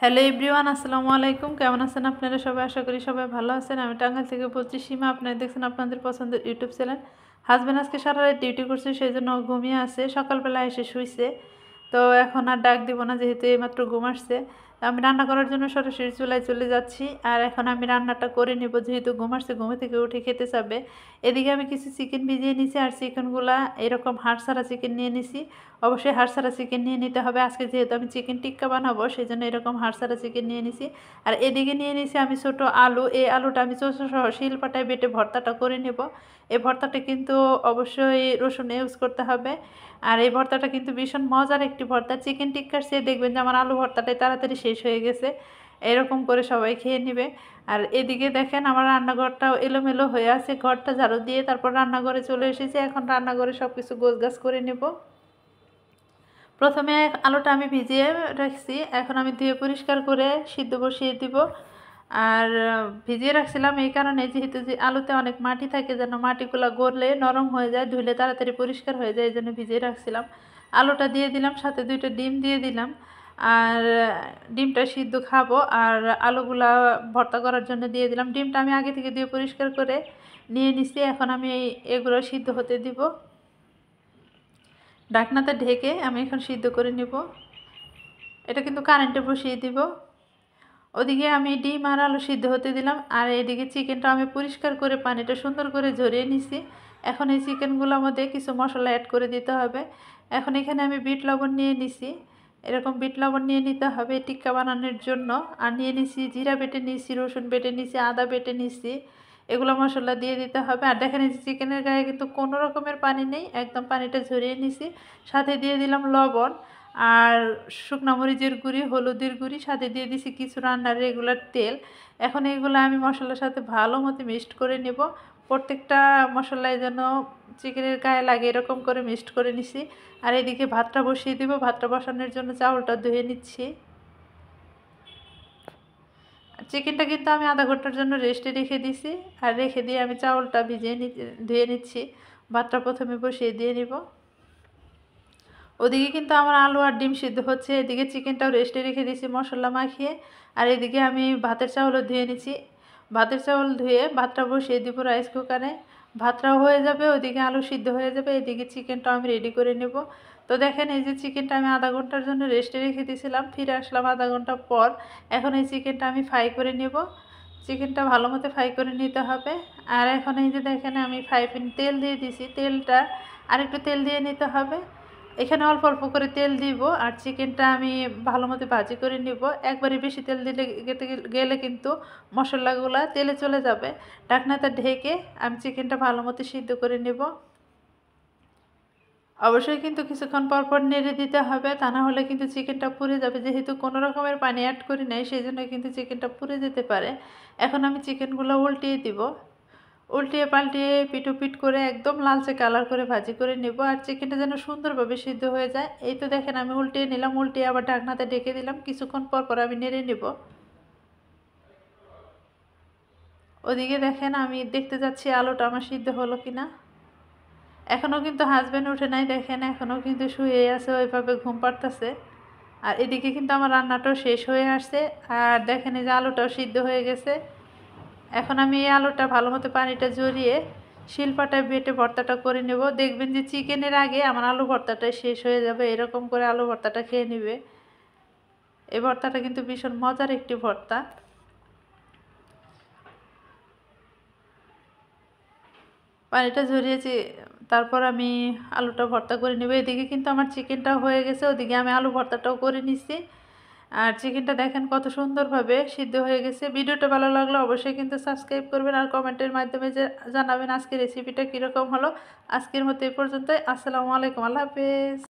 Hello everyone, আসসালামু আলাইকুম। কেমন আছেন আপনারা সবাই? আশা করি সবাই ভালো আছেন। আমি টাঙ্গাইল থেকে বলছি সীমা। আপনারা দেখছেন আপনাদের পছন্দের ইউটিউব চ্যানেল। হাজব্যান্ড আজকে সারা রাত ডিউটি করছে, সেই জন্য ঘুমিয়ে আছে। সকালবেলা এসে শুইছে, তো এখন আর ডাক দিব না, যেহেতু এইমাত্র ঘুম আসছে। আমি রান্না করার জন্য সরাসরি চুলায় চলে যাচ্ছি। আর এখন আমি রান্নাটা করে নেব, যেহেতু ঘুম আসছে, ঘুমে থেকে উঠে খেতে চাবে। এদিকে আমি কিছু চিকেন ভিজিয়ে নিছি, আর চিকেনগুলা এরকম হাড় ছাড়া চিকেন নিয়ে নিছি। অবশ্যই হাড় ছাড়া চিকেন নিয়ে নিতে হবে। আজকে যেহেতু আমি চিকেন টিক্কা বানাবো, সেই জন্য এরকম হাড় ছাড়া চিকেন নিয়ে নিছি। আর এদিকে নিয়ে নিছি আমি ছোট আলু। এই আলুটা আমি চোষা সহ শিলপাটায় বেটে ভর্তাটা করে নেব। এই ভর্তাটা কিন্তু অবশ্যই রসুন ইউজ করতে হবে। আর এই ভর্তাটা কিন্তু ভীষণ মজার একটি ভর্তা। চিকেন টিক্কার চেয়ে দেখবেন যে আমার আলু ভর্তাটাই তাড়াতাড়ি শেষ হয়ে গেছে। এরকম করে সবাই খেয়ে নেবে। আর এদিকে দেখেন আমার রান্নাঘরটাও এলোমেলো হয়ে আছে। ঘরটা ঝাড়ু দিয়ে তারপর রান্নাঘরে চলে এসেছি। এখন রান্নাঘরে সব কিছু গোছগাছ করে নেব। প্রথমে আলুটা আমি ভিজিয়ে রাখছি, এখন আমি ধুয়ে পরিষ্কার করে সিদ্ধ বসিয়ে দিব। আর ভিজিয়ে রাখছিলাম এই কারণে, যেহেতু যে আলুতে অনেক মাটি থাকে, যেন মাটিগুলো গড়লে নরম হয়ে যায়, ধুলে তাড়াতাড়ি পরিষ্কার হয়ে যায়, এই জন্য ভিজিয়ে রাখছিলাম। আলুটা দিয়ে দিলাম, সাথে 2টা ডিম দিয়ে দিলাম। আর ডিমটা সিদ্ধ খাবো, আর আলুগুলা ভর্তা করার জন্য দিয়ে দিলাম। ডিমটা আমি আগে থেকে ধুয়ে পরিষ্কার করে নিয়ে নিচ্ছি। এখন আমি এগুলো সিদ্ধ হতে দিব। ঢাকনাতে ঢেকে আমি এখন সিদ্ধ করে নেব। এটা কিন্তু কারেন্টে বসিয়ে দিব। ওদিকে আমি ডিম আর আলু সিদ্ধ হতে দিলাম, আর এদিকে চিকেনটা আমি পরিষ্কার করে পানিটা সুন্দর করে ঝরিয়ে নিছি। এখন এই চিকেনগুলোর মধ্যে কিছু মশলা অ্যাড করে দিতে হবে। এখন এখানে আমি বিট লবণ নিয়ে নিছি। এরকম বিট লবণ নিয়ে নিতে হবে টিক্কা বানানোর জন্য। আর নিয়ে নিছি জিরা বেটে নিছি, রসুন বেটে নিছি, আদা বেটে নিছি। এগুলো মশলা দিয়ে দিতে হবে। আর দেখেন এই যে চিকেনের গায়ে কিন্তু কোনো রকমের পানি নেই, একদম পানিটা ঝরিয়ে নিছি। সাথে দিয়ে দিলাম লবণ আর শুকনো মরিচের গুঁড়ি, হলুদের গুঁড়ি, সাথে দিয়ে দিছি কিছু রান্নার রেগুলার তেল। এখন এগুলো আমি মশলার সাথে ভালো মতো মিক্সড করে নেব। প্রত্যেকটা মশলায় যেন চিকেনের গায়ে লাগে এরকম করে মিক্সড করে নিছি। আর এদিকে ভাতটা বসিয়ে দিব। ভাতটা বসানোর জন্য চাউলটা ধুয়ে নিচ্ছি। চিকেনটা কিন্তু আমি আধা ঘন্টার জন্য রেস্টে রেখে দিছি। আর রেখে দিয়ে আমি চাউলটা ধুয়ে নিচ্ছি। ভাতটা প্রথমে বসিয়ে দিয়ে নিব। ওদিকে কিন্তু আমার আলু আর ডিম সিদ্ধ হচ্ছে, এদিকে চিকেনটাও রেস্টে রেখে দিয়েছি মশলা মাখিয়ে। আর এদিকে আমি ভাতের চাউলও ধুয়ে নিচ্ছি। ভাতের চাউল ধুয়ে ভাতটা বসিয়ে দিব রাইস কুকারে। ভাতটাও হয়ে যাবে, ওইদিকে আলু সিদ্ধ হয়ে যাবে, এদিকে চিকেনটাও আমি রেডি করে নেব। তো দেখেন এই যে চিকেনটা আমি আধা ঘন্টার জন্য রেস্টে রেখে দিয়েছিলাম, ফিরে আসলাম আধা ঘন্টা পর। এখন এই চিকেনটা আমি ফ্রাই করে নেব। চিকেনটা ভালো মতো ফ্রাই করে নিতে হবে। আর এখন এই যে দেখেন আমি ফ্রাই প্যান তেল দিয়ে দিছি, তেলটা আরেকটু তেল দিয়ে নিতে হবে। এখানে অল্প অল্প করে তেল দিব। আর চিকেনটা আমি ভালো মতো ভাজি করে নিব। একবারে বেশি তেল দিলে গেলে কিন্তু মশলাগুলো তেলে চলে যাবে। ঢাকনাটা ঢেকে আমি চিকেনটা ভালো মতো সিদ্ধ করে নেব। অবশ্যই কিন্তু কিছুক্ষণ পর পর নেড়ে দিতে হবে, তা না হলে কিন্তু চিকেনটা পুড়ে যাবে। যেহেতু কোনো রকমের পানি অ্যাড করি নাই, সেই জন্য কিন্তু চিকেনটা পুড়ে যেতে পারে। এখন আমি চিকেনগুলো উল্টিয়ে দিব। উল্টিয়ে পাল্টিয়ে পিট করে একদম লালচে কালার করে ভাজি করে নেব। আর চিকেনটা যেন সুন্দরভাবে সিদ্ধ হয়ে যায়। এই তো দেখেন আমি উল্টিয়ে নিলাম, উল্টিয়ে আবার ঢাকনাতে ঢেকে দিলাম। কিছুক্ষণ পর পর আমি নেড়ে নেব। ওদিকে দেখেন আমি দেখতে যাচ্ছি আলুটা আমার সিদ্ধ হলো কিনা। এখনও কিন্তু হাজব্যান্ড উঠে নাই, দেখেন এখনও কিন্তু শুয়ে আছে, ওইভাবে ঘুম পাড়তেছে। আর এদিকে কিন্তু আমার রান্নাটাও শেষ হয়ে আসছে। আর দেখেন এই যে আলুটাও সিদ্ধ হয়ে গেছে। এখন আমি এই আলুটা ভালো মতো পানিটা ঝরিয়ে শিলপাটায় বেটে ভর্তাটা করে নেব। দেখবেন যে চিকেনের আগে আমার আলু ভর্তাটা শেষ হয়ে যাবে, এরকম করে আলু ভর্তাটা খেয়ে নেবে। এই ভর্তাটা কিন্তু ভীষণ মজার একটি ভর্তা। পানিটা ঝরিয়েছি, তারপর আমি আলুটা ভর্তা করে নেব। এদিকে কিন্তু আমার চিকেনটাও হয়ে গেছে, ওদিকে আমি আলু ভর্তাটাও করে নিচ্ছি। আর চিকেনটা দেখেন কত সুন্দরভাবে সিদ্ধ হয়ে গেছে। ভিডিওটা ভালো লাগলে অবশ্যই কিন্তু সাবস্ক্রাইব করবেন, আর কমেন্টের মাধ্যমে জানাবেন আজকের রেসিপিটা কীরকম হলো। আজকের মতো এই পর্যন্তই। আসসালামু আলাইকুম, আল্লাহ হাফেজ।